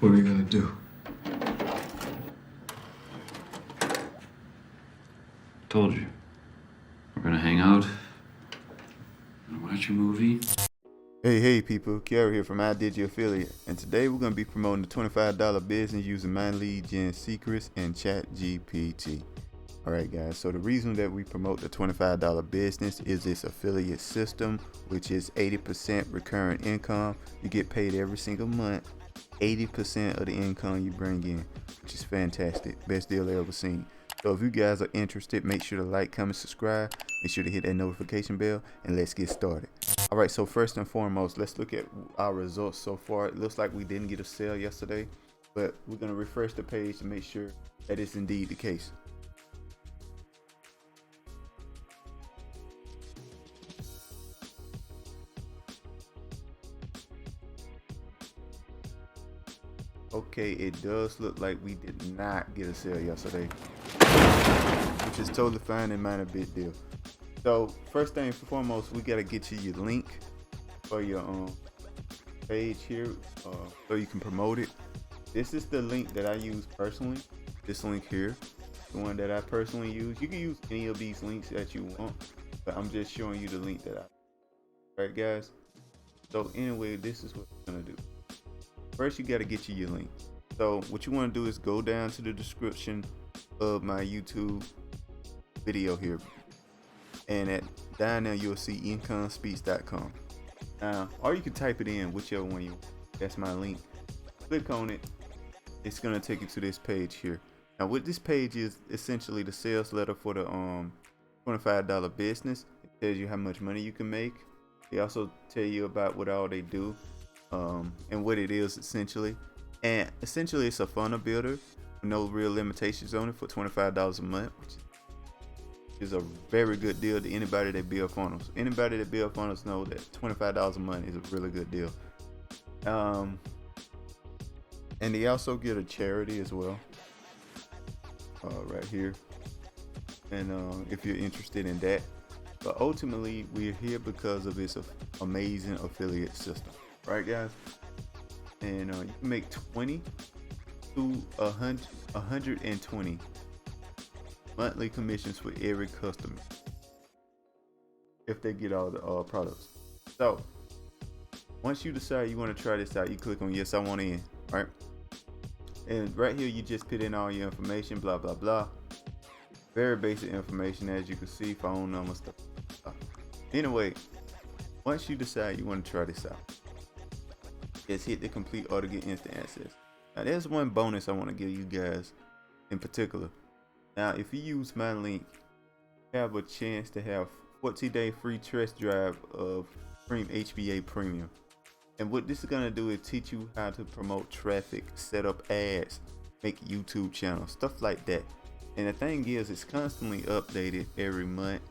What are we gonna do? Told you. We're gonna hang out, gonna watch a movie. Hey people, Kiara here from I Did Your Affiliate, and today we're going to be promoting the $25 business using Mind Lead Gen Secrets and ChatGPT. Alright guys, so the reason that we promote the $25 business is this affiliate system, which is 80% recurring income. You get paid every single month, 80% of the income you bring in, which is fantastic. Best deal I ever seen. So if you guys are interested, make sure to like, comment, subscribe. Make sure to hit that notification bell, and let's get started. Alright, so first and foremost, let's look at our results so far. It looks like we didn't get a sale yesterday, but we're going to refresh the page to make sure that is indeed the case. Okay, it does look like we did not get a sale yesterday, which is totally fine and not a big deal. So first thing and foremost, we gotta get you your link for your page here, so you can promote it. This is the link that I use personally. This link here, the one that I personally use. You can use any of these links that you want, but I'm just showing you the link that I. Alright guys. So anyway, this is what we're gonna do. First, you got to get you your link. So what you want to do is go down to the description of my YouTube video here, and down there you'll see incomespeech.com. Now, or you can type it in, whichever one you want. That's my link. Click on it. It's gonna take you to this page here. Now, what this page is essentially the sales letter for the $25 business. It tells you how much money you can make. They also tell you about what all they do. And what it is essentially, and essentially it's a funnel builder with no real limitations on it for $25 a month, which is a very good deal to anybody that build funnels. Anybody that build funnels know that $25 a month is a really good deal. And they also get a charity as well, right here, and if you're interested in that. But ultimately we're here because of its amazing affiliate system. Right guys, and you can make 20 to 120 monthly commissions for every customer if they get all the products. So once you decide you want to try this out, you click on yes I want in, right? And right here you just put in all your information, blah blah blah. Very basic information, as you can see, phone number, stuff. Anyway, once you decide you want to try this out, just hit the complete or to get instant access. Now there's one bonus I want to give you guys in particular. Now if you use my link, you have a chance to have 14-day free test drive of HBA Premium. And what this is going to do is teach you how to promote traffic, set up ads, make YouTube channels, stuff like that. And the thing is, it's constantly updated every month.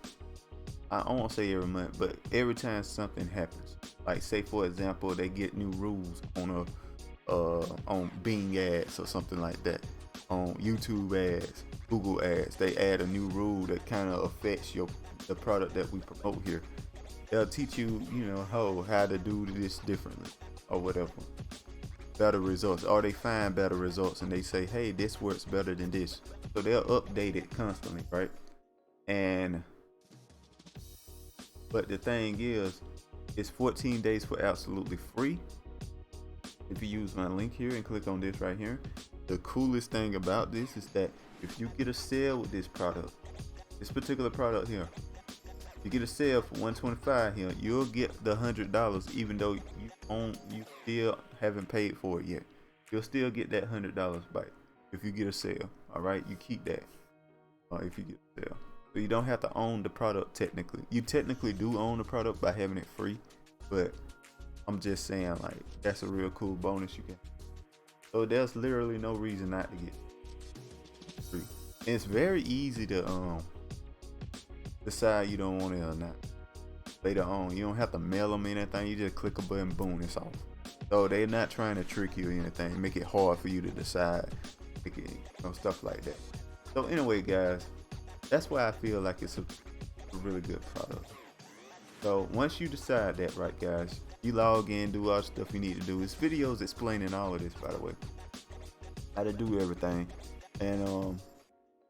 I won't say every month, but every time something happens. Like say for example, they get new rules on Bing ads or something like that, on YouTube ads, Google ads. They add a new rule that kind of affects the product that we promote here. They'll teach you, how to do this differently or whatever. Better results, or they find better results and they say, hey, this works better than this. So they'll update it constantly, right? But the thing is, it's 14 days for absolutely free if you use my link here and click on this right here. The coolest thing about this is that if you get a sale with this product, this particular product here, you get a sale for $125 here, you'll get the $100 even though you still haven't paid for it yet. You'll still get that $100 back if you get a sale. All right, you keep that if you get a sale. So you don't have to own the product technically. You technically do own the product by having it free, but I'm just saying, like, that's a real cool bonus you can. So there's literally no reason not to get free. And it's very easy to decide you don't want it or not later on. You don't have to mail them anything. You just click a button, boom, it's off. So they're not trying to trick you or anything, make it hard for you to decide, make it, stuff like that. So anyway guys, that's why I feel like it's a really good product. So once you decide that, right guys, you log in, do all the stuff you need to do. It's videos explaining all of this, by the way. how to do everything, and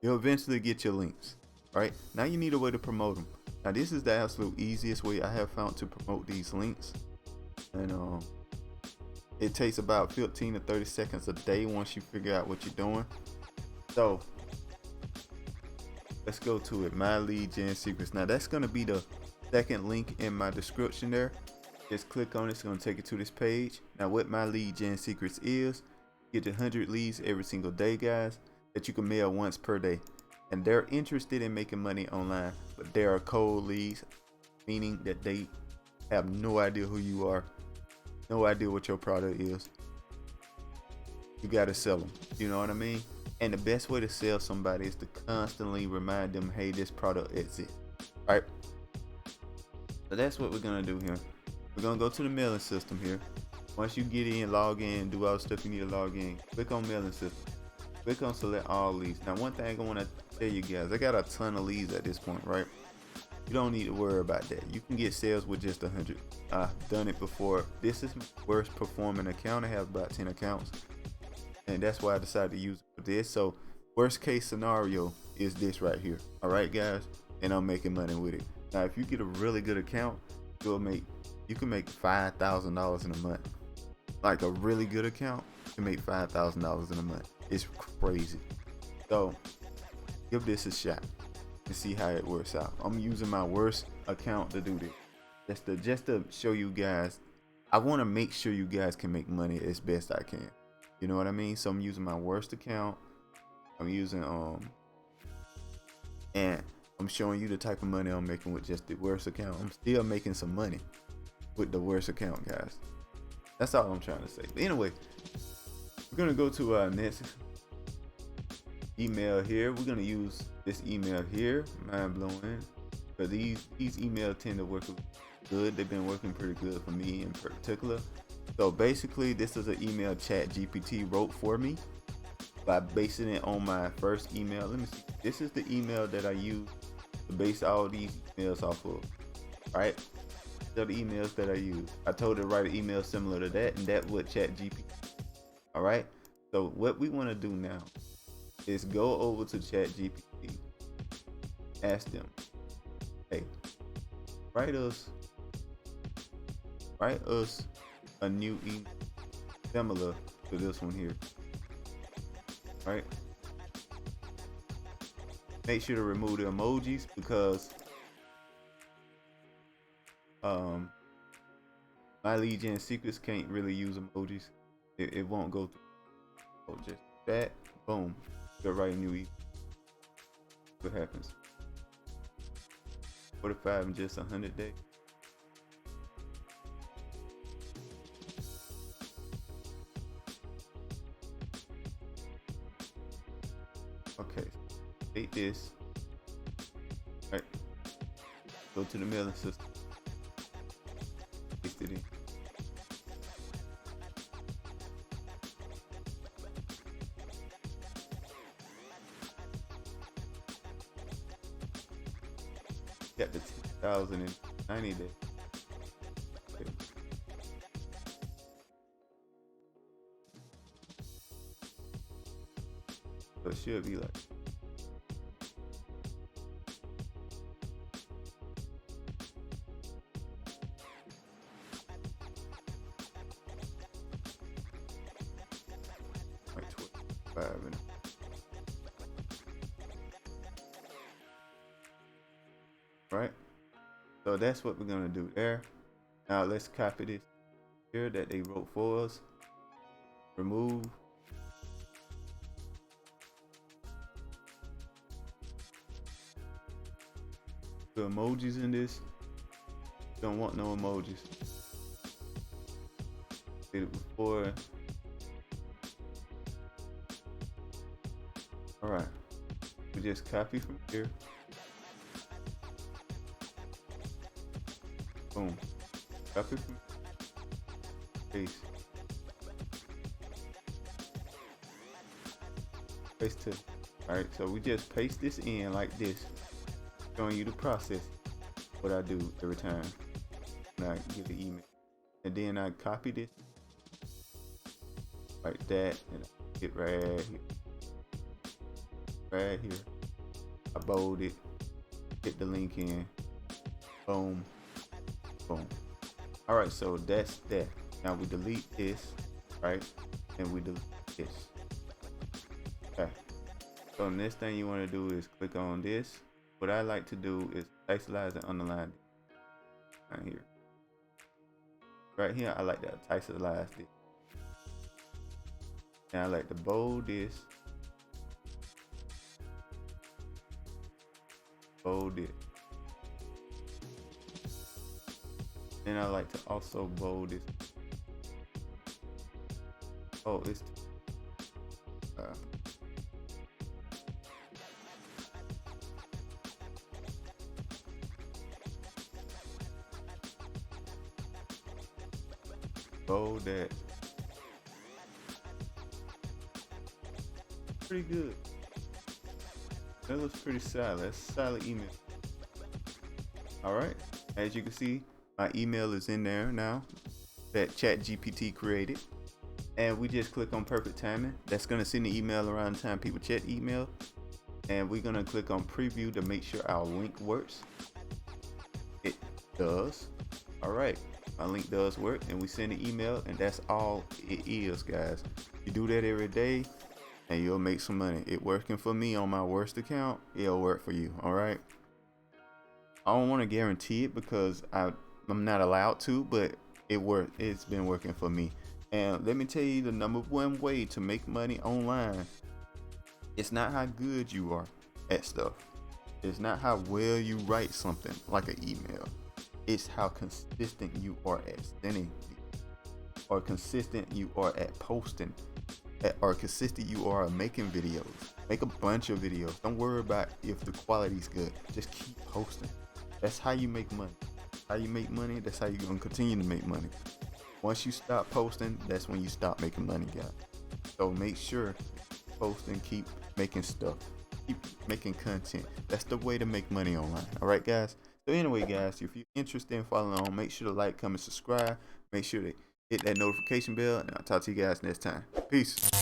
you'll eventually get your links. Right now, you need a way to promote them. Now, this is the absolute easiest way I have found to promote these links, and it takes about 15 to 30 seconds a day once you figure out what you're doing. So let's go to it. My lead gen secrets. Now that's going to be the second link in my description there. Just click on it. It's going to take you to this page. Now what my lead gen secrets is, get 100 leads every single day, guys, that you can mail once per day. And they're interested in making money online, but they are cold leads, meaning that they have no idea who you are, no idea what your product is. You got to sell them. You know what I mean? And the best way to sell somebody is to constantly remind them, hey, this product exists, right? So that's what we're gonna do here. We're gonna go to the mailing system here. Once you get in, log in, do all the stuff you need to log in, click on mailing system. Click on select all leads. Now one thing I want to tell you guys, I got a ton of leads at this point, right? You don't need to worry about that. You can get sales with just 100. I've done it before. This is my worst performing account. I have about 10 accounts. And that's why I decided to use it for this. So worst case scenario is this right here. All right, guys, and I'm making money with it. Now, if you get a really good account, you can make $5,000 in a month. Like a really good account, you can make $5,000 in a month. It's crazy. So give this a shot and see how it works out. I'm using my worst account to do this. Just to show you guys. I want to make sure you guys can make money as best I can. You know what I mean? So I'm using my worst account. I'm using and I'm showing you the type of money I'm making with just the worst account. I'm still making some money with the worst account, guys. That's all I'm trying to say. But anyway, we're gonna go to our next email here. We're gonna use this email here, mind blowing, because these emails tend to work good. They've been working pretty good for me in particular. So basically, this is an email ChatGPT wrote for me by basing it on my first email. Let me see. This is the email that I use to base all these emails off of. All right, they're the emails that I use. I told it to write an email similar to that, and that's what ChatGPT. All right. So what we want to do now is go over to ChatGPT, ask them, hey, write us a new email similar to this one here. Right? Make sure to remove the emojis because my lead gen secrets can't really use emojis. It won't go through. So just that, boom, go write a new email. What happens? 45 in just 100 days. Okay, take this, right, go to the mailing system, paste it in. Got the 10,090 days. Okay. So it should be like like 25 and right. So that's what we're gonna do there. Now let's copy this here that they wrote for us. Remove. The emojis in this. Don't want no emojis. Did it before. Alright. We just copy from here. Boom. Copy from paste. Paste to. Alright, so we just paste this in like this. Showing you the process, what I do every time when I get the email. And then I copy this like that and Hit right here. Right here. I bold it. Hit the link in. Boom. Boom. Alright, so that's that. Now we delete this, right? And we delete this. Okay. So the next thing you want to do is click on this. What I like to do is isolate and underline it right here. Right here, I like to isolate it. And I like to bold this. Bold it. Then I like to also bold this. Oh, it's bold that. Pretty good. That looks pretty solid. That's a solid email. Alright. As you can see, my email is in there now that ChatGPT created. And we just click on perfect timing. That's gonna send the email around the time people check email. And we're gonna click on preview to make sure our link works. It does. Alright. My link does work, and we send the email, and that's all it is, guys. You do that every day and you'll make some money. It working for me on my worst account, it'll work for you. All right, I don't want to guarantee it because I'm not allowed to, but it's been working for me. And let me tell you the number one way to make money online. It's not how good you are at stuff. It's not how well you write something like an email. It's how consistent you are at sending, or consistent you are at posting, or consistent you are at making videos. Make a bunch of videos. Don't worry about if the quality's good. Just keep posting. That's how you make money. How you make money, that's how you're gonna continue to make money. Once you stop posting, that's when you stop making money, guys. So make sure posting, keep making stuff, keep making content. That's the way to make money online. All right, guys. So anyway, guys, if you're interested in following on, make sure to like, comment, subscribe. Make sure to hit that notification bell, and I'll talk to you guys next time. Peace.